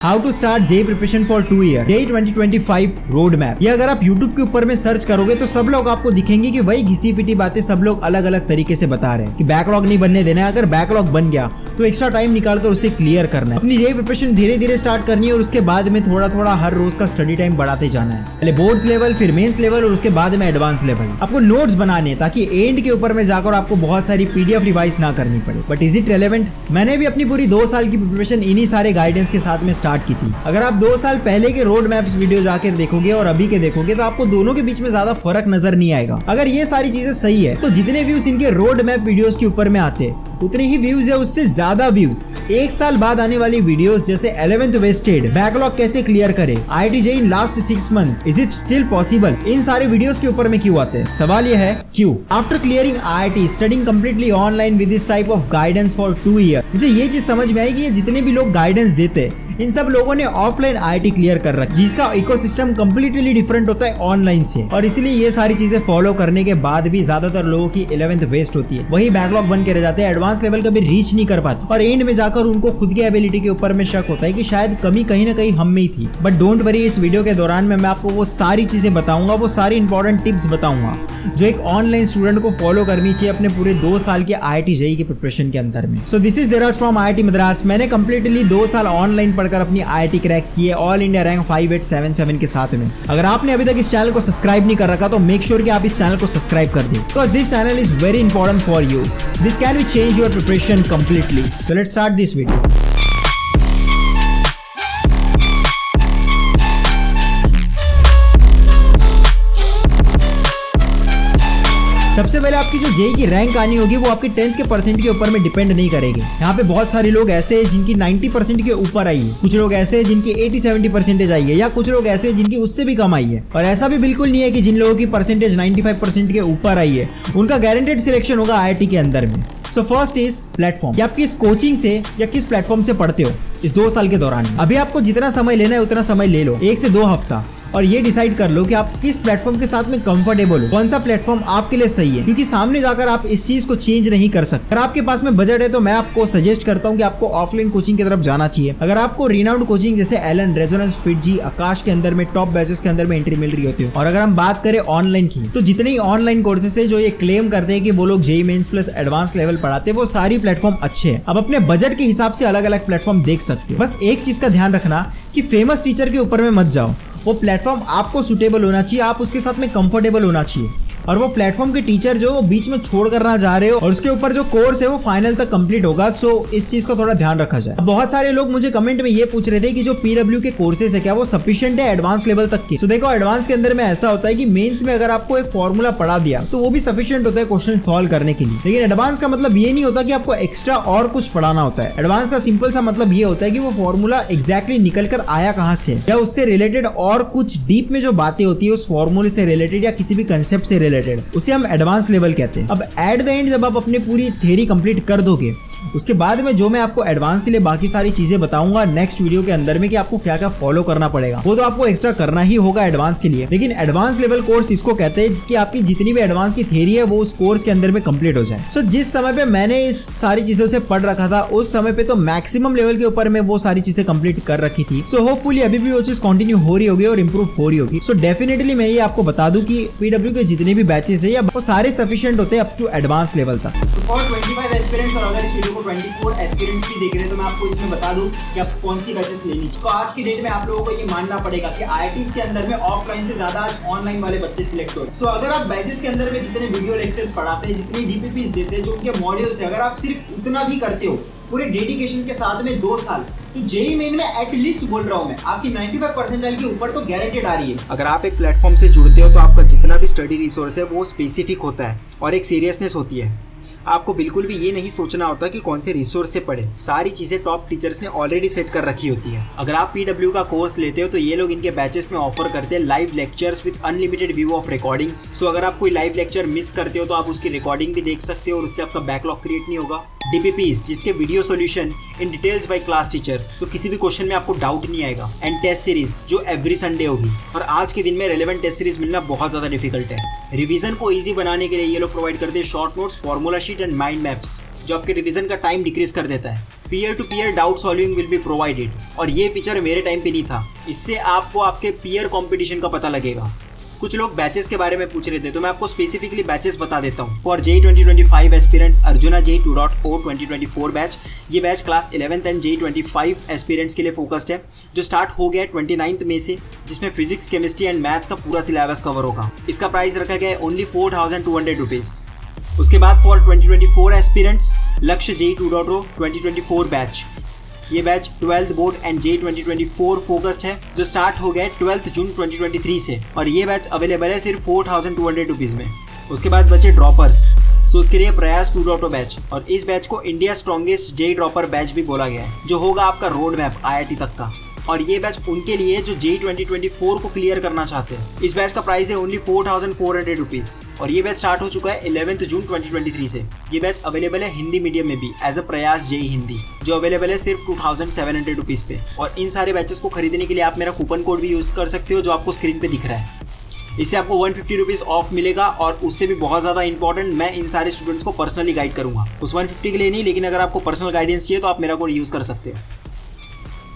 How to start JEE preparation for 2 year JEE 2025 road map. ये अगर आप YouTube के ऊपर में सर्च करोगे तो सब लोग आपको दिखेंगे कि वही घिसी पिटी बातें सब लोग अलग अलग तरीके से बता रहे हैं कि बैकलॉग नहीं बनने देना है। अगर बैकलॉग बन गया तो एक्स्ट्रा टाइम निकालकर उसे क्लियर करना है। अपनी जेई प्रिपरेशन धीरे धीरे स्टार्ट करनी है और उसके बाद में थोड़ा थोड़ा हर रोज का स्टडी टाइम बढ़ाते जाना है। पहले बोर्ड्स लेवल, फिर मेंस लेवल और उसके बाद में एडवांस लेवल। आपको नोट्स बनाने ताकि एंड के ऊपर में जाकर आपको बहुत सारी PDF रिवाइज ना करनी पड़े। But is it relevant? मैंने भी अपनी पूरी 2 साल की प्रिपरेशन इन्हीं सारे गाइडेंस के साथ में स्टार्ट की थी। अगर आप 2 साल पहले के रोड मैप्स वीडियो जाकर देखोगे और अभी के देखोगे तो आपको दोनों के बीच में ज्यादा फर्क नजर नहीं आएगा। अगर ये सारी चीजें सही है तो जितने व्यूज इनके रोड मैप वीडियोस के ऊपर में आते हैं उतने ही व्यूज है, उससे ज्यादा व्यूज 1 साल बाद आने वाली वीडियोस जैसे 11th वेस्टेड, बैकलॉग कैसे क्लियर करे, IIT JEE in last 6 month, is it still possible, इन सारे वीडियोस के ऊपर में क्यों आते हैं? सवाल ये है क्यों। After clearing IIT, studying completely online with this type of guidance for 2 year, मुझे ये चीज समझ में आई कि ये जितने भी लोग गाइडेंस देते हैं इन सब लोगों ने ऑफलाइन IIT क्लियर कर रखा, जिसका इकोसिस्टम कंप्लीटली डिफरेंट होता है ऑनलाइन से, और इसलिए ये सारी चीजें फॉलो करने के बाद भी ज्यादातर लोगों की 11th वेस्ट होती है, वही बैकलॉग बन के रह जाते हैं, एडवांस लेवल कभी रीच नहीं कर पाते और एंड में जाकर उनको खुद की एबिलिटी के ऊपर में शक होता है कि शायद कमी कहीं ना कहीं हम में ही थी। बट डोंट वरी, इस वीडियो के दौरान मैं आपको वो सारी चीजें बताऊंगा, वो सारी इंपॉर्टेंट टिप्स बताऊंगा जो एक ऑनलाइन स्टूडेंट को फॉलो करनी चाहिए अपने पूरे 2 साल के IIT जेई की प्रिपरेशन के अंदर में। So this is Dheeraj from IIT Madras. मैंने कंप्लीटली 2 साल ऑनलाइन पढ़कर अपनी IIT क्रैक की है ऑल इंडिया रैंक 5877 के साथ में। अगर आपने अभी तक इस चैनल को सब्सक्राइब नहीं कर रखा तो मेक श्योर कि आप इस चैनल को सब्सक्राइब कर दें, because this channel is very important for you. This can be change your preparation completely. So let's start this video. सबसे पहले आपकी जो जेई की रैंक आनी होगी वो आपके 10th के परसेंट के ऊपर में डिपेंड नहीं करेगी। यहाँ पे बहुत सारे लोग ऐसे हैं जिनकी 90% के ऊपर आई है, कुछ लोग ऐसे हैं जिनकी 80-70 परसेंटेज आई है, या कुछ लोग ऐसे हैं जिनकी उससे भी कम आई है। और ऐसा भी बिल्कुल नहीं है कि जिन लोगों की परसेंटेज 95% के ऊपर आई है उनका गारंटेड सिलेक्शन होगा IIT के अंदर में। सो फर्स्ट इज प्लेटफॉर्म, कि आप किस कोचिंग से या किस प्लेटफॉर्म से पढ़ते हो इस 2 साल के दौरान। अभी आपको जितना समय लेना है उतना समय ले लो, 1 से 2 हफ्ता, और ये डिसाइड कर लो कि आप किस प्लेटफॉर्म के साथ में कंफर्टेबल हो, कौन सा प्लेटफॉर्म आपके लिए सही है, क्योंकि सामने जाकर आप इस चीज को चेंज नहीं कर सकते। अगर आपके पास में बजट है तो मैं आपको सजेस्ट करता हूं कि आपको ऑफलाइन कोचिंग की तरफ जाना चाहिए। अगर आपको रिनाउंड कोचिंग जैसे एलन, रेजोनेंस, फिटजी, आकाश के अंदर में टॉप बैचेस के अंदर में एंट्री मिल रही होती है। और अगर हम बात करें ऑनलाइन की तो जितने ही ऑनलाइन कोर्सेस है जो ये क्लेम करते हैं कि वो लोग JEE mains plus advance level पढ़ाते हैं, वो सारी प्लेटफॉर्म अच्छे हैं। अब अपने बजट के हिसाब से अलग अलग प्लेटफॉर्म देख सकते हो। बस एक चीज का ध्यान रखना कि फेमस टीचर के ऊपर में मत जाओ, वो प्लेटफॉर्म आपको सुटेबल होना चाहिए, आप उसके साथ में कंफर्टेबल होना चाहिए, और वो प्लेटफॉर्म के टीचर जो वो बीच में छोड़ कर ना जा रहे हो और उसके ऊपर जो कोर्स है वो फाइनल तक कंप्लीट होगा। सो इस चीज का थोड़ा ध्यान रखा जाए। बहुत सारे लोग मुझे कमेंट में ये पूछ रहे थे कि जो PW के कोर्सेज है क्या वो सफिशिएंट है एडवांस लेवल तक के। सो देखो, एडवांस के अंदर में ऐसा होता है कि मेंस में अगर आपको एक फॉर्मूला पढ़ा दिया तो वो भी सफिशिएंट होता है क्वेश्चन सॉल्व करने के लिए, लेकिन एडवांस का मतलब ये नहीं होता कि आपको एक्स्ट्रा और कुछ पढ़ाना होता है। एडवांस का सिंपल सा मतलब ये होता है कि वो फॉर्मूला एग्जैक्टली निकल कर आया कहाँ से, या उससे रिलेटेड और कुछ डीप में जो बातें होती है उस फॉर्मूले से रिलेटेड या किसी भी कंसेप्ट से रिलेटेड, उसे हम एडवांस लेवल कहते हैं। अब एट द एंड जब आप अपनी पूरी थ्योरी कंप्लीट कर दोगे उसके बाद में जो मैं आपको एडवांस के लिए बाकी सारी चीजें बताऊंगा नेक्स्ट वीडियो के अंदर में कि आपको क्या क्या फॉलो करना पड़ेगा, वो तो आपको एक्स्ट्रा करना ही होगा एडवांस के लिए। लेकिन एडवांस लेवल कोर्स इसको कहते हैं कि आपकी जितनी भी एडवांस की थ्योरी है वो उस कोर्स के अंदर में कंप्लीट हो जाए। सो जिस समय पे मैंने इस सारी चीजों से पढ़ रखा था उस समय पे तो मैक्सिमम लेवल के ऊपर में वो सारी चीजें कंप्लीट कर रखी थी। सो होपफुली अभी भी वो चीज कंटिन्यू हो रही होगी और इंप्रूव हो रही होगी। सो डेफिनेटली मैं ये आपको बता दूं कि PW के जितने भी बैचेस है वो सारे सफिशिएंट होते हैं अप टू एडवांस लेवल तक। फॉर 25 एस्पिरेंट्स, और अगर इस वीडियो को 24 एस्पिरेंट्स की देख रहे हैं तो मैं आपको इसमें बता दूं कि आप कौन सी बैचेस लेनी चाहिए। तो आज की डेट में आप लोगों को ये मानना पड़ेगा कि IITs के अंदर में ऑफलाइन से ज्यादा आज ऑनलाइन वाले बच्चे सिलेक्ट हो रहे हैं। सो अगर आप बैचेस के अंदर में जितने वीडियो लेक्चर्स पढ़ाते हैं, जितनी DPPs देते हैं, जो उनके मॉड्यूल्स है, अगर आप सिर्फ उतना भी करते हो पूरे डेडिकेशन के साथ में 2 साल, तो जेई मेन में एटलीस्ट बोल रहा हूँ मैं आपकी 95 परसेंटाइल के ऊपर तो गारंटेड आ रही है। अगर आप एक प्लेटफॉर्म से जुड़ते हो तो आपका जितना भी स्टडी रिसोर्स है वो स्पेसिफिक होता है और एक सीरियसनेस होती है। आपको बिल्कुल भी ये नहीं सोचना होता कि कौन से रिसोर्स से पढ़े, सारी चीजें टॉप टीचर्स ने ऑलरेडी सेट कर रखी होती है। अगर आप PW का कोर्स लेते हो तो ये लोग इनके बैचेस में ऑफर करते हैं live lectures with unlimited view of recordings. So अगर आप कोई लाइव लेक्चर मिस करते हो तो आप उसकी रिकॉर्डिंग भी देख सकते हो और उससे आपका बैकलॉग क्रिएट नहीं होगा। DPPs जिसके video solution in details bye class teachers, तो किसी भी क्वेश्चन में आपको डाउट नहीं आएगा। एंड टेस्ट सीरीज जो एवरी संडे होगी, और आज के दिन में रेलेवेंट टेस्ट सीरीज मिलना बहुत ज्यादा डिफिकल्ट है। रिवीजन को इजी बनाने के लिए ये लोग प्रोवाइड करते हैं short notes, formula sheet and mind maps जो आपके रिवीजन का टाइम डिक्रीज कर देता है। Peer to peer doubt solving will be provided, और ये फीचर मेरे टाइम पे नहीं था। इससे आपको आपके पीयर कंपटीशन का पता लगेगा। कुछ लोग बैचेस के बारे में पूछ रहे थे, तो मैं आपको स्पेसिफिकली बैचेस बता देता हूँ। For JEE 2025 aspirants Arjuna JEE 2.0 2024 batch, ये batch class 11th and JEE 25 aspirants के लिए फोकस्ड है, जो स्टार्ट हो गया 29 मई से, जिसमें फिजिक्स, केमिस्ट्री एंड मैथ्स का पूरा सिलेबस कवर होगा। इसका प्राइस रखा गया है ओनली 4200 रुपीज़। उसके बाद फॉर 2024 एस्पिरेंट्स लक्ष्य JEE 2.0 2024 बैच, ये batch 12th board and JEE 2024 focused है, जो स्टार्ट हो गया 12 जून 2023 से, और ये बैच अवेलेबल है सिर्फ 4200 रुपीज़ में। उसके बाद बचे ड्रॉपर्स, सो उसके लिए प्रयास 2.0 बैच, और इस बैच को India strongest JEE dropper batch भी बोला गया है, जो होगा आपका रोड मैप IIT तक का। और ये बैच उनके लिए जो JEE 2024 को क्लियर करना चाहते हैं। इस बैच का प्राइस है ओनली 4400 रुपीज़, और ये बैच स्टार्ट हो चुका है 11 जून 2023 से। ये बैच अवेलेबल है हिंदी मीडियम में भी एज अ प्रयास JEE हिंदी, जो अवेलेबल है सिर्फ 2700 रुपीज़ पे। और इन सारे बैचेस को खरीदने के लिए आप मेरा कूपन कोड भी यूज़ कर सकते हो, जो आपको स्क्रीन पे दिख रहा है। इससे आपको 150 रुपीज़ ऑफ मिलेगा, और उससे भी बहुत ज़्यादा इंपॉर्टेंट, मैं इन सारे स्टूडेंट्स को पर्सनली गाइड करूँगा। उस 150 के लिए नहीं, लेकिन अगर आपको पर्सनल गाइडेंस चाहिए तो आप मेरा कोड यूज़ कर सकते हो।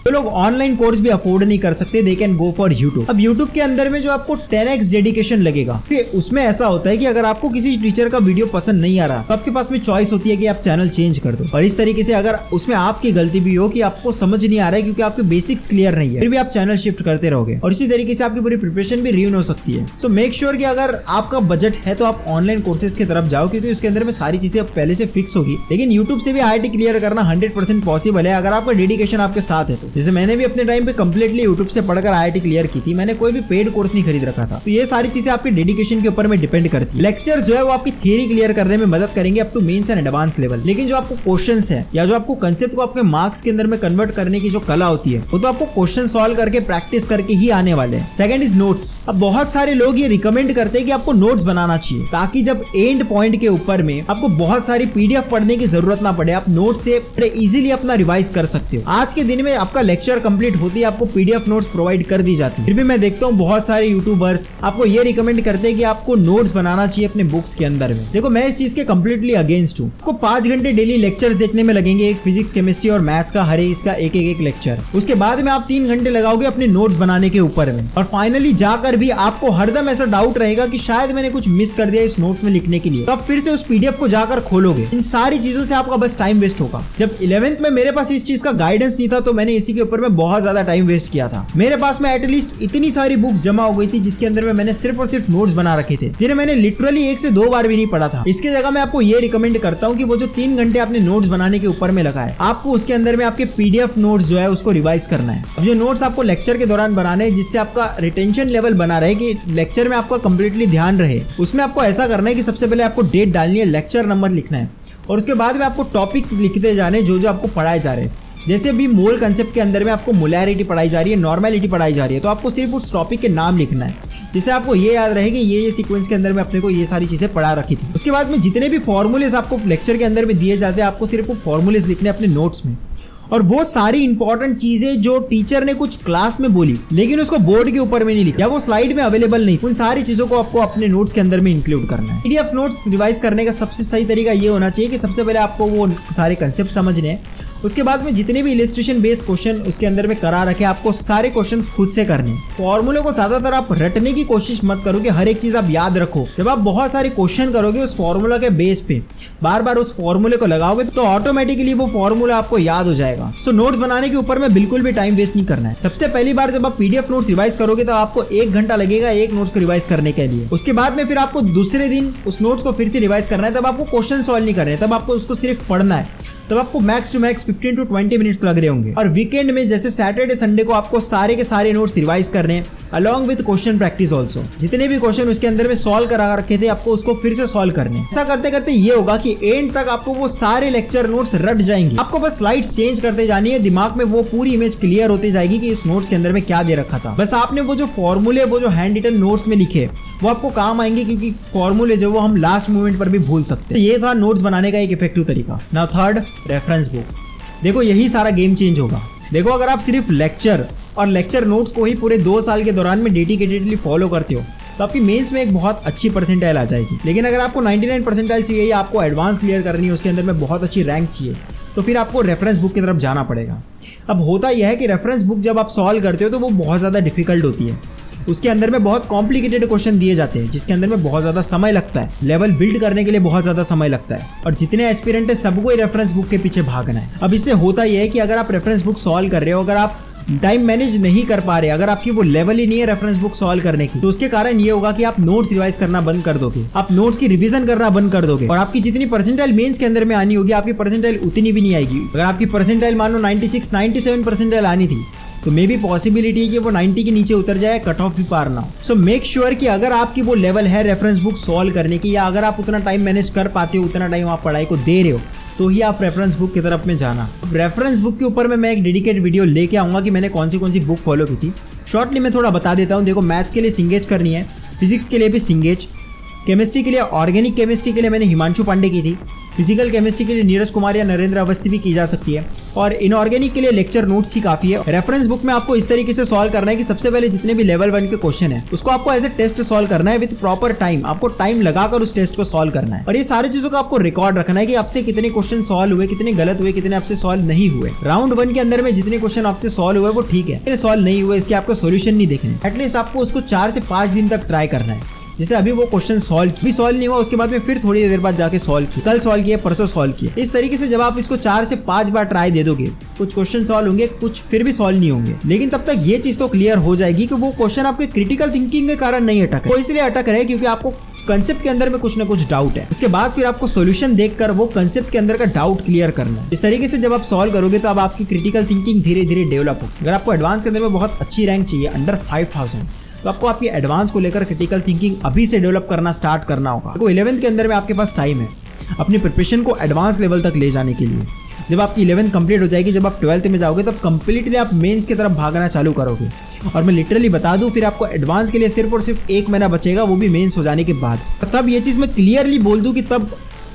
जो लोग ऑनलाइन कोर्स भी अफोर्ड नहीं कर सकते, they can go for YouTube. अब यूट्यूब के अंदर में जो आपको 10x डेडिकेशन लगेगा, उसमें ऐसा होता है कि अगर आपको किसी टीचर का वीडियो पसंद नहीं आ रहा, तो आपके पास में चॉइस होती है कि आप चैनल चेंज कर दो। और इस तरीके से अगर उसमें आपकी गलती भी हो कि आपको समझ नहीं आ रहा है क्योंकि आपके बेसिक्स क्लियर नहीं है, फिर भी आप चैनल शिफ्ट करते रहोगे, और इसी तरीके से आपकी पूरी प्रिपरेशन भी रियून हो सकती है। सो मेक श्योर कि अगर आपका बजट है तो आप ऑनलाइन कोर्सेज की तरफ जाओ, क्योंकि उसके अंदर में सारी चीजें पहले से फिक्स होगी। लेकिन यूट्यूब से भी IIT क्लियर करना 100% पॉसिबल है अगर आपका डेडिकेशन आपके साथ है तो। जैसे मैंने भी अपने टाइम पे कंप्लीटली यूट्यूब से पढ़कर IIT क्लियर की थी, मैंने कोई भी पेड कोर्स नहीं खरीद रखा था। तो ये सारी चीजें आपके डेडिकेशन के ऊपर में डिपेंड करती है। लेक्चर्स जो है वो आपकी थ्योरी क्लियर करने में मदद करेंगे up to mains and advance level, लेकिन जो आपको क्वेश्चंस है या जो आपको कंसेप्ट को आपके मार्क्स के अंदर में कन्वर्ट करने की जो कला होती है, वो तो आपको क्वेश्चन सॉल्व करके प्रैक्टिस करके ही आने वाले हैं। Second is notes. अब बहुत सारे लोग ये रिकमेंड करते हैं कि आपको नोट्स बनाना चाहिए, ताकि जब एंड पॉइंट के ऊपर में आपको बहुत सारी PDF पढ़ने की जरूरत ना पड़े, आप नोट से इजीली अपना रिवाइज कर सकते हो। आज के दिन में आपका लेक्चर कंप्लीट होती है, आपको PDF नोट्स प्रोवाइड कर दी जाती है। फिर भी मैं देखता हूँ बहुत सारे यूट्यूबर्स आपको ये रिकमेंड करते हैं कि आपको नोट्स बनाना चाहिए अपने बुक्स के अंदर में। देखो, मैं इस चीज के कंप्लीटली अगेंस्ट हूँ। आपको 5 घंटे डेली लेक्चर्स देखने में लगेंगे, एक फिजिक्स, केमिस्ट्री और मैथ्स का, हर इसका एक लेक्चर। उसके बाद में आप 3 घंटे लगाओगे अपने नोट्स बनाने के ऊपर में, और फाइनली जाकर भी आपको हरदम ऐसा डाउट रहेगा कि शायद मैंने कुछ मिस कर दिया इस नोट्स में लिखने के लिए, तो आप फिर से उस PDF को जाकर खोलोगे। इन सारी चीजों से आपका बस टाइम वेस्ट होगा। जब 11th में मेरे पास इस चीज का गाइडेंस नहीं था, तो मैंने इसी के ऊपर में बहुत ज्यादा टाइम वेस्ट किया था। मेरे पास में एटलीस्ट इतनी सारी बुक्स जमा हो गई थी जिसके अंदर में मैंने सिर्फ और सिर्फ नोट्स बना रखे थे, जिन्हें मैंने लिटरली 1 से 2 बार भी नहीं पढ़ा था। इसके जगह मैं आपको ये रिकमेंड करता हूँ कि वो जो 3 घंटे आपने नोट्स बनाने के ऊपर में लगाए, आपको उसके अंदर में आपके PDF नोट्स जो है उसको रिवाइज करना है। अब जो नोट्स आपको लेक्चर के दौरान बनाने हैं, जिससे आपका रिटेंशन लेवल बना रहे, कि लेक्चर में आपका कंप्लीटली ध्यान रहे, उसमें आपको ऐसा करना है कि सबसे पहले आपको डेट डालनी है, लेक्चर नंबर लिखना है, और उसके बाद में आपको टॉपिक लिखते जाने जो आपको पढ़ाए जा रहे हैं। जैसे अभी मोल कंसेप्ट के अंदर में आपको मोलैरिटी पढ़ाई जा रही है, नॉर्मेलिटी पढ़ाई जा रही है, तो आपको सिर्फ उस टॉपिक के नाम लिखना है, जिससे आपको ये याद रहे कि ये सीक्वेंस के अंदर में अपने को ये सारी चीजें पढ़ा रखी थी। उसके बाद में जितने भी फॉर्मूलेस आपको लेक्चर के अंदर में दिए जाते हैं, आपको सिर्फ वो फॉर्मूलेस लिखने अपने नोट्स में, और वो सारी इंपॉर्टेंट चीजें जो टीचर ने कुछ क्लास में बोली लेकिन उसको बोर्ड के ऊपर में नहीं लिखा या वो स्लाइड में अवेलेबल नहीं, उन सारी चीजों को आपको अपने नोट्स के अंदर में इंक्लूड करना है। PDF नोट्स रिवाइज करने का सबसे सही तरीका ये होना चाहिए कि सबसे पहले आपको वो सारे कंसेप्ट समझने हैं, उसके बाद में जितने भी इलस्ट्रेशन बेस्ड क्वेश्चन उसके अंदर में करा रखे, आपको सारे क्वेश्चन खुद से करने। फॉर्मूले को ज्यादातर आप रटने की कोशिश मत करो कि हर एक चीज आप याद रखो। जब आप बहुत सारे क्वेश्चन करोगे उस फॉर्मूला के बेस पे, बार बार उस फॉर्मूले को लगाओगे, तो ऑटोमेटिकली वो फॉर्मूला आपको याद हो जाएगा। सो नोट्स बनाने के ऊपर में बिल्कुल भी टाइम वेस्ट नहीं करना है। सबसे पहली बार जब आप PDF नोट्स रिवाइज करोगे तो आपको 1 घंटा लगेगा एक नोट्स को रिवाइज करने के लिए। उसके बाद में फिर आपको दूसरे दिन उस नोट्स को फिर से रिवाइज करना है, तब आपको क्वेश्चन सॉल्व नहीं करना है, तब आपको उसको सिर्फ पढ़ना है। तब आपको max to max 15 to 20 minutes लग रहे होंगे। और वीकेंड में जैसे सैटरडे संडे को आपको सारे के सारे नोट्स रिवाइज करने हैं, along with question practice also. जितने भी क्वेश्चन उसके अंदर में सॉल्व करा रखे थे, आपको उसको फिर से सॉल्व करने। ऐसा करते करते ये होगा कि एंड तक आपको वो सारे लेक्चर नोट्स रट जाएंगे। आपको बस स्लाइड्स चेंज करते जानी है, दिमाग में वो पूरी इमेज क्लियर होती जाएगी कि इस नोट्स के अंदर में क्या दे रखा था। बस आपने वो जो फॉर्मूले, वो जो हैंड रिटन नोट्स में लिखे, वो आपको काम आएंगे, क्योंकि फॉर्मूले जो वो हम लास्ट मोमेंट पर भी भूल सकते हैं। ये था नोट्स बनाने का एक इफेक्टिव तरीका। Now third, reference book. देखो यही सारा गेम चेंज होगा। देखो अगर आप सिर्फ लेक्चर और लेक्चर नोट्स को ही पूरे 2 साल के दौरान में डेडिकेटेडली फॉलो करते हो, तो आपकी मेंस में एक बहुत अच्छी परसेंटाइल आ जाएगी। लेकिन अगर आपको 99 परसेंटाइल चाहिए या आपको एडवांस क्लियर करनी है, उसके अंदर में बहुत अच्छी रैंक चाहिए, तो फिर आपको रेफरेंस बुक की तरफ जाना पड़ेगा। अब होता यह है कि रेफरेंस बुक जब आप सॉल्व करते हो तो वो बहुत ज़्यादा डिफिकल्ट होती है। उसके अंदर में बहुत कॉम्प्लिकेटेड क्वेश्चन दिए जाते हैं जिसके अंदर में बहुत ज़्यादा समय लगता है, लेवल बिल्ड करने के लिए बहुत ज़्यादा समय लगता है, और जितने एस्पिरेंट है सबको ही रेफरेंस बुक के पीछे भागना है। अब इससे होता यह है कि अगर आप रेफरेंस बुक सॉल्व कर रहे हो, अगर आप टाइम मैनेज नहीं कर पा रहे, अगर आपकी वो लेवल ही नहीं है रेफरेंस बुक सॉल्व करने की, तो उसके कारण ये होगा कि आप नोट्स रिवाइज करना बंद कर दोगे, आप नोट्स की रिवीजन करना बंद कर दोगे, और आपकी जितनी परसेंटाइल मेंस के अंदर में आनी होगी आपकी परसेंटाइल उतनी भी नहीं आएगी। अगर आपकी परसेंटाइल मान लो 96, 97 परसेंटाइल आनी थी तो मे भी पॉसिबिलिटी है कि वो 90 के नीचे उतर जाए, कट ऑफ भी पार ना हो। सो मेक श्योर कि अगर आपकी वो लेवल है रेफरेंस बुक सॉल्व करने की, या अगर आप उतना टाइम मैनेज कर पाते हो, उतना टाइम आप पढ़ाई को दे रहे हो, तो ही आप रेफरेंस बुक की तरफ में जाना। रेफरेंस बुक के ऊपर मैं एक डेडिकेट वीडियो लेके आऊँगा कि मैंने कौन सी बुक फॉलो की थी। शॉर्टली मैं थोड़ा बता देता हूँ। देखो, मैथ्स के लिए सिंगेज करनी है, फिजिक्स के लिए भी सिंगेज, केमिस्ट्री के लिए ऑर्गेनिक केमिस्ट्री के लिए मैंने हिमांशु पांडे की थी, फिजिकल केमिस्ट्री के लिए नीरज कुमार या नरेंद्र अवस्थी भी की जा सकती है, और इनऑर्गेनिक के लिए लेक्चर नोट्स ही काफी है। रेफरेंस बुक में आपको इस तरीके से सॉल्व करना है कि सबसे पहले जितने भी लेवल 1 के क्वेश्चन है उसको आपको एज ए टेस्ट सॉल्व करना है विद प्रॉपर टाइम। आपको टाइम लगाकर उस टेस्ट को सॉल्व करना है, और ये सारी चीजों का आपको रिकॉर्ड रखना है कि आपसे कितने क्वेश्चन सॉल्व हुए, कितने गलत हुए, कितने आपसे सॉल्व नहीं हुए। राउंड 1 के अंदर में जितने क्वेश्चन आपसे सॉल्व हुए वो ठीक है, सॉल्व नहीं हुए इसके आपको सोल्यूशन नहीं देखने। एटलीस्ट आपको उसको 4 से 5 दिन तक ट्राई करना है। जैसे अभी वो क्वेश्चन सॉल्व नहीं हुआ, उसके बाद में फिर थोड़ी देर बाद जाके सॉल्व किया, कल सॉल्व किया, परसों सॉल्व किया। इस तरीके से जब आप इसको 4 से 5 बार ट्राई दे दोगे, कुछ क्वेश्चन सॉल्व होंगे, कुछ फिर भी सॉल्व नहीं होंगे, लेकिन तब तक ये चीज तो क्लियर हो जाएगी कि वो क्वेश्चन आपके क्रिटिकल थिंकिंग के कारण नहीं अटक है। वो इसलिए अटक रहे क्योंकि आपको कंसेप्ट के अंदर में कुछ ना कुछ डाउट है। उसके बाद फिर आपको सॉल्यूशन देखकर वो कंसेप्ट के अंदर का डाउट क्लियर करना है। इस तरीके से जब आप सॉल्व करोगे तो अब आपकी क्रिटिकल थिंकिंग धीरे धीरे डेवलप हो। अगर आपको एडवांस के अंदर में बहुत अच्छी रैंक चाहिए, अंडर 5000, तो आपको आपकी एडवांस को लेकर क्रिटिकल थिंकिंग अभी से डेवलप करना स्टार्ट करना होगा। देखो, 11th के अंदर में आपके पास टाइम है अपनी प्रिपरेशन को एडवांस लेवल तक ले जाने के लिए। जब आपकी 11th कंप्लीट हो जाएगी, जब आप 12th में जाओगे, तब कंप्लीटली आप मेंस की तरफ भागना चालू करोगे। और मैं लिटरली बता दूं, फिर आपको एडवांस के लिए सिर्फ और सिर्फ 1 महीना बचेगा, वो भी मेंस हो जाने के बाद। तब ये चीज़ मैं क्लियरली बोल दूं कि तब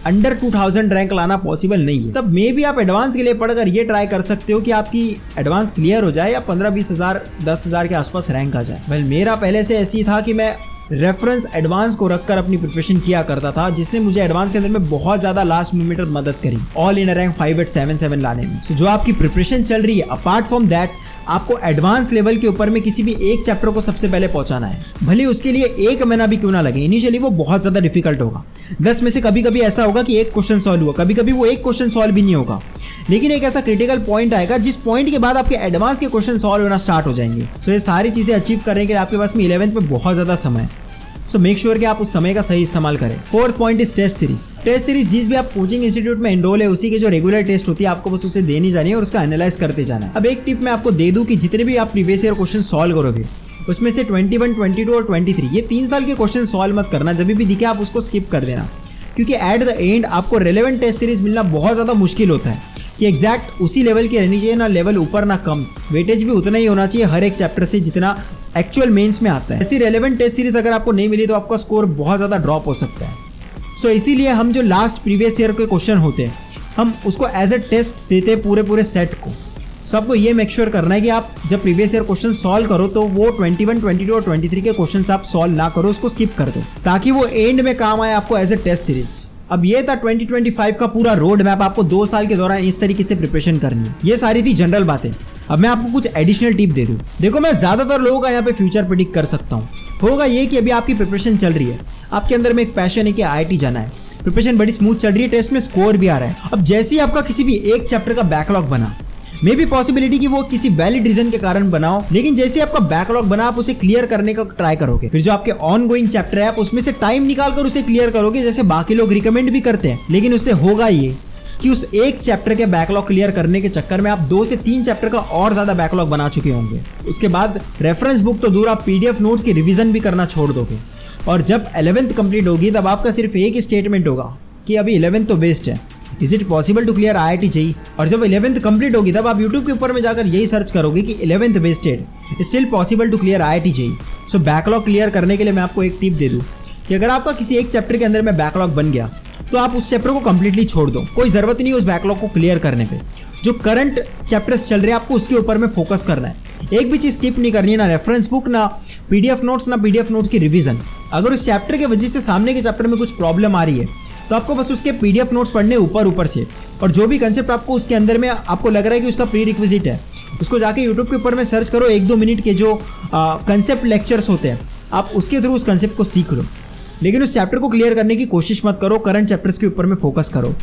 अंडर 2000 रैंक लाना पॉसिबल नहीं है। तब मे भी आप एडवांस के लिए पढ़कर ये ट्राई कर सकते हो कि आपकी एडवांस क्लियर हो जाए या 15-20 हज़ार 10 हज़ार के आसपास रैंक आ जाए। वेल, मेरा पहले से ऐसी था कि मैं रेफरेंस एडवांस को रखकर अपनी प्रिपरेशन किया करता था, जिसने मुझे एडवांस के अंदर में बहुत ज़्यादा लास्ट मोमेंट में मदद करी ऑल इन रैंक 5877 लाने में। सो जो आपकी प्रिपरेशन चल रही है, अपार्ट फ्रॉम दैट आपको एडवांस लेवल के ऊपर में किसी भी एक चैप्टर को सबसे पहले पहुंचाना है, भले उसके लिए 1 महीना भी क्यों ना लगे। इनिशियली वो बहुत ज़्यादा डिफिकल्ट होगा, 10 में से कभी कभी ऐसा होगा कि 1 क्वेश्चन सॉल्व हुआ, कभी कभी वो 1 क्वेश्चन सॉल्व भी नहीं होगा, लेकिन एक ऐसा क्रिटिकल पॉइंट आएगा जिस पॉइंट के बाद आपके एडवांस के क्वेश्चन सॉल्व होना स्टार्ट हो जाएंगे। सो ये सारी चीज़ें अचीव करने के लिए आपके पास में 11th में बहुत ज़्यादा समय है। सो मेक श्योर कि आप उस समय का सही इस्तेमाल करें। 4th point is test series. Test series जिस भी आप कोचिंग इंस्टीट्यूट में एनरोल है, उसी के जो रेगुलर टेस्ट होती है, आपको बस उसे देनी जानी है और उसका एनालाइज करते जाना है। अब एक टिप मैं आपको दे दूं कि जितने भी आप प्रीवियस ईयर क्वेश्चन सॉल्व करोगे, उसमें से 21, 22 और 23 ये 3 साल के क्वेश्चन सॉल्व मत करना। जब भी दिखे आप उसको स्किप कर देना, क्योंकि एट द एंड आपको रेलेवेंट टेस्ट सीरीज मिलना बहुत ज़्यादा मुश्किल होता है कि एग्जैक्ट उसी लेवल की रहनी चाहिए, ना लेवल ऊपर ना कम। वेटेज भी उतना ही होना चाहिए हर एक चैप्टर से जितना एक्चुअल मेंस में आता है। ऐसी रेलेवेंट टेस्ट सीरीज अगर आपको नहीं मिली तो आपका स्कोर बहुत ज़्यादा ड्रॉप हो सकता है। सो इसीलिए हम जो लास्ट प्रीवियस ईयर के क्वेश्चन होते हैं, हम उसको एज ए टेस्ट देते हैं पूरे सेट को। सो आपको ये मेक श्योर करना है कि आप जब प्रीवियस ईयर क्वेश्चन सॉल्व करो तो वो 21, 22 और 23 के क्वेश्चन आप सॉल्व ना करो, उसको स्किप कर दो, ताकि वो एंड में काम आए आपको एज ए टेस्ट सीरीज। अब ये था 2025 का पूरा रोड मैप। आपको 2 साल के दौरान इस तरीके से प्रिपरेशन करनी है। ये सारी थी जनरल बातें। अब मैं आपको कुछ एडिशनल टिप दे दूं। देखो, मैं ज़्यादातर लोगों का यहाँ पे फ्यूचर प्रेडिक्ट कर सकता हूँ। होगा ये कि अभी आपकी प्रिपरेशन चल रही है, आपके अंदर में एक पैशन है कि IIT जाना है, प्रिपरेशन बड़ी स्मूथ चल रही है, टेस्ट में स्कोर भी आ रहा है। अब जैसे ही आपका किसी भी एक चैप्टर का बैकलॉग बना, मे बी पॉसिबिलिटी कि वो किसी वैलिड रीजन के कारण बनाओ, लेकिन जैसे आपका बैकलॉग बना आप उसे क्लियर करने का ट्राई करोगे। फिर जो आपके ऑन गोइंग चैप्टर है आप उसमें से टाइम निकाल कर उसे क्लियर करोगे, जैसे बाकी लोग रिकमेंड भी करते हैं। लेकिन उससे होगा ये कि उस एक चैप्टर के बैकलॉग क्लियर करने के चक्कर में आप 2 से 3 चैप्टर का और ज्यादा बैकलॉग बना चुके होंगे। उसके बाद रेफरेंस बुक तो दूर, आप PDF नोट्स की रिवीजन भी करना छोड़ दोगे। और जब 11th कंप्लीट होगी तब आपका सिर्फ एक ही स्टेटमेंट होगा कि अभी 11th तो वेस्ट है, is it possible to clear IIT JEE। और जब 11th कंप्लीट होगी तब आप यूट्यूब के ऊपर में जाकर यही सर्च करोगे कि 11th wasted, still possible to clear IIT JEE। So backlog clear करने के लिए मैं आपको एक टिप दे दूँ कि अगर आपका किसी एक चैप्टर के अंदर में बैकलॉग बन गया तो आप उस चैप्टर को कंप्लीटली छोड़ दो, कोई ज़रूरत नहीं है उस बैकलॉग को क्लियर करने पे। जो करंट चैप्टर्स चल रहे हैं आपको उसके ऊपर में फोकस करना है, एक भी चीज़ स्किप नहीं करनी है, ना रेफरेंस बुक, ना PDF नोट्स, ना PDF नोट्स की रिवीजन। अगर उस चैप्टर के वजह से सामने के चैप्टर में कुछ प्रॉब्लम आ रही है तो आपको बस उसके PDF नोट्स पढ़ने ऊपर से, और जो भी कंसेप्ट आपको उसके अंदर में आपको लग रहा है कि उसका प्री रिक्विजिट है, उसको जाके यूट्यूब के ऊपर में सर्च करो, 1-2 मिनट के जो कंसेप्ट लेक्चर्स होते हैं आप उसके थ्रू उस कंसेप्ट को सीख लो। लेकिन उस चैप्टर को क्लियर करने की कोशिश मत करो, करंट चैप्टर्स के ऊपर में फोकस करो।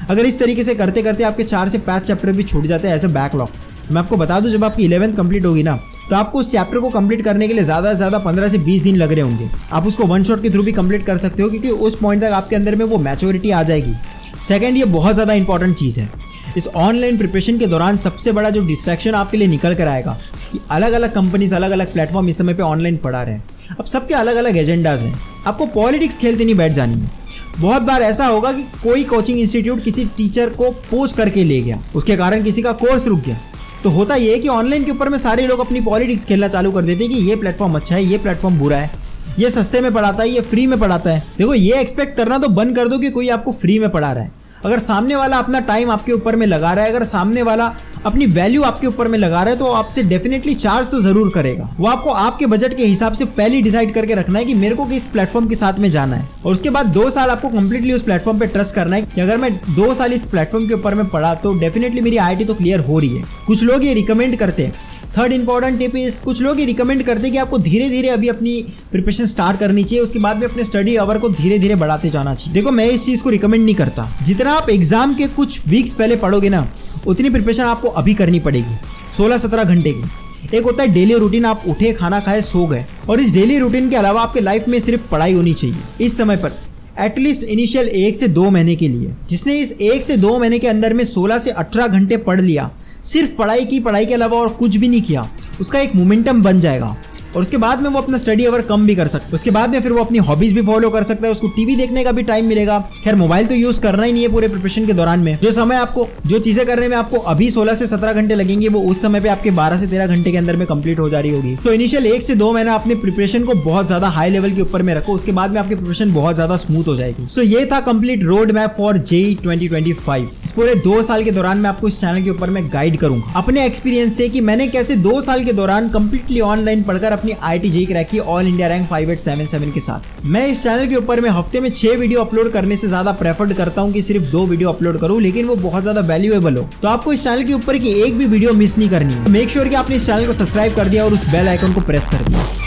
अगर इस तरीके से करते करते आपके 4 से 5 चैप्टर भी छूट जाते हैं एज अ बैकलॉग, मैं आपको बता दूं जब आपकी 11th कंप्लीट होगी ना, तो आपको उस चैप्टर को कंप्लीट करने के लिए ज़्यादा से ज़्यादा 15 से 20 दिन लग रहे होंगे। आप उसको वन शॉट के थ्रू भी कंप्लीट कर सकते हो, क्योंकि उस पॉइंट तक आपके अंदर में वो मैच्योरिटी आ जाएगी। सेकंड, ये बहुत ज़्यादा इंपॉर्टेंट चीज़ है, इस ऑनलाइन प्रिपरेशन के दौरान सबसे बड़ा जो डिस्ट्रैक्शन आपके लिए निकल कर आएगा कि अलग अलग कंपनीज, अलग अलग प्लेटफॉर्म इस समय पे ऑनलाइन पढ़ा रहे हैं। अब सबके अलग अलग एजेंडाज हैं, आपको पॉलिटिक्स खेलते नहीं बैठ जानी है। बहुत बार ऐसा होगा कि कोई कोचिंग इंस्टीट्यूट किसी टीचर को पोच करके ले गया, उसके कारण किसी का कोर्स रुक गया। तो होता ये है कि ऑनलाइन के ऊपर में सारे लोग अपनी पॉलिटिक्स खेलना चालू कर देते हैं कि ये प्लेटफॉर्म अच्छा है, ये प्लेटफॉर्म बुरा है, ये सस्ते में पढ़ाता है, ये फ्री में पढ़ाता है। देखो, ये एक्सपेक्ट करना तो बंद कर दो कि कोई आपको फ्री में पढ़ा रहा है। अगर सामने वाला अपना टाइम आपके ऊपर में लगा रहा है, अगर सामने वाला अपनी वैल्यू आपके ऊपर में लगा रहा है, तो आपसे डेफिनेटली चार्ज तो जरूर करेगा। वो आपको आपके बजट के हिसाब से पहले डिसाइड करके रखना है कि मेरे को किस प्लेटफॉर्म के साथ में जाना है, और उसके बाद 2 साल आपको कंप्लीटली उस प्लेटफॉर्म पे ट्रस्ट करना है कि अगर मैं 2 साल इस प्लेटफॉर्म के ऊपर में पढ़ा तो डेफिनेटली मेरी IIT तो क्लियर हो रही है। कुछ लोग ये रिकमेंड करते हैं, थर्ड इंपॉर्टेंट टिप इज, कुछ लोग ये रिकमेंड करते हैं कि आपको धीरे धीरे अभी अपनी प्रिपरेशन स्टार्ट करनी चाहिए, उसके बाद में अपने स्टडी आवर को धीरे धीरे बढ़ाते जाना चाहिए। देखो, मैं इस चीज़ को रिकमेंड नहीं करता। जितना आप एग्जाम के कुछ वीक्स पहले पढ़ोगे ना, उतनी प्रिपरेशन आपको अभी करनी पड़ेगी, 16-17 घंटे की। एक होता है डेली रूटीन, आप उठे, खाना खाए, सो गए, और इस डेली रूटीन के अलावा आपके लाइफ में सिर्फ पढ़ाई होनी चाहिए इस समय पर, एटलीस्ट इनिशियल 1 से 2 महीने के लिए। जिसने इस 1 से 2 महीने के अंदर में 16 से 18 घंटे पढ़ लिया, सिर्फ पढ़ाई की, पढ़ाई के अलावा और कुछ भी नहीं किया, उसका एक मोमेंटम बन जाएगा, और उसके बाद में वो अपना स्टडी अवर कम भी कर सकता है। उसके बाद में फिर वो अपनी हॉबीज भी फॉलो कर सकता है, उसको टीवी देखने का भी टाइम मिलेगा। खैर, मोबाइल तो यूज करना ही नहीं है पूरे प्रिपरेशन के दौरान में। जो समय आपको, जो चीजें करने में आपको अभी 16 से 17 घंटे लगेंगे, वो उस समय पे आपके 12 से 13 घंटे के अंदर में कंप्लीट हो जा रही होगी। तो इनिशियल 1 से 2 महीना अपने प्रिपरेशन को बहुत ज्यादा हाई लेवल के ऊपर में रखो, उसके बाद में आपकी प्रिपरेशन बहुत ज्यादा स्मूथ हो जाएगी। सो ये था complete road map for JEE 2025। इस पूरे 2 साल के दौरान मैं आपको इस चैनल के ऊपर में गाइड करूंगा अपने एक्सपीरियंस से कि मैंने कैसे 2 साल के दौरान कंप्लीटली ऑनलाइन पढ़कर अपनी IIT JEE क्रैक की ऑल इंडिया रैंक 5877 के साथ। मैं इस चैनल के ऊपर में हफ्ते में 6 वीडियो अपलोड करने से ज्यादा प्रेफर्ड करता हूं कि सिर्फ 2 वीडियो अपलोड करूं, लेकिन वो बहुत ज्यादा वैल्यूएबल हो। तो आपको इस चैनल के ऊपर की एक भी वीडियो मिस नहीं करनी है। मेक श्योर कि आपने इस चैनल को सब्सक्राइब कर दिया और उस बेल आइकन को प्रेस कर दिया।